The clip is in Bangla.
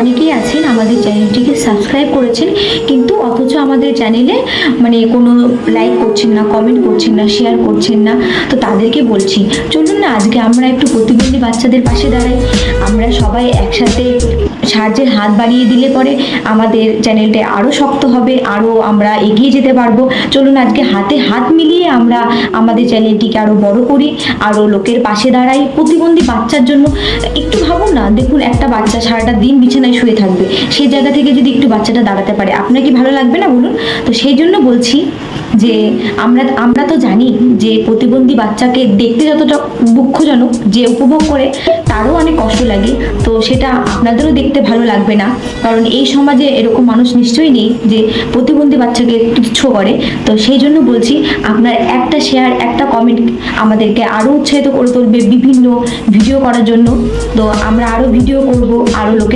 অনেকেই আছেন আমাদের চ্যানেলটিকে সাবস্ক্রাইব করেছেন, কিন্তু অথচ আমাদের চ্যানেলে মানে কোনো লাইক করছেন না, কমেন্ট করছেন না, শেয়ার করছেন না। তো তাদেরকে বলছি, চলুন না আজকে আমরা একটু প্রতিবন্ধী বাচ্চাদের পাশে দাঁড়াই। আমরা সবাই একসাথে সাহায্যের হাত বাড়িয়ে দিলে পরে আমাদের চ্যানেলটা আরও শক্ত হবে, আরও আমরা এগিয়ে যেতে পারবো। চলুন আজকে হাতে হাত মিলিয়ে আমরা আমাদের চ্যানেলটিকে আরও বড় করি, আরও লোকের পাশে দাঁড়াই। প্রতিবন্ধী বাচ্চার জন্য একটু ভাবুন না, দেখুন একটা বাচ্চা সারাটা দিন বিছানায় শুয়ে থাকবে, সেই জায়গা থেকে যদি একটু বাচ্চাটা দাঁড়াতে পারে, আপনার কি ভালো লাগবে না বলুন? তো সেই জন্য বলছি যে আমরা তো জানি যে প্রতিবন্ধী বাচ্চাকে দেখতে যতটা দুঃখজনক, যে উপভোগ করে তারও অনেক কষ্ট লাগে। তো সেটা আপনাদেরও দেখতে ভালো লাগবে না, কারণ এই সমাজে এরকম মানুষ নিশ্চয়ই নেই যে প্রতিবন্ধী বাচ্চাকে তুচ্ছ করে। তো সেই জন্য বলছি, আপনার একটা শেয়ার, একটা কমেন্ট আমাদেরকে আরও উৎসাহিত করে তুলবে বিভিন্ন ভিডিও করার জন্য। তো আমরা আরও ভিডিও করব, আরও লোকের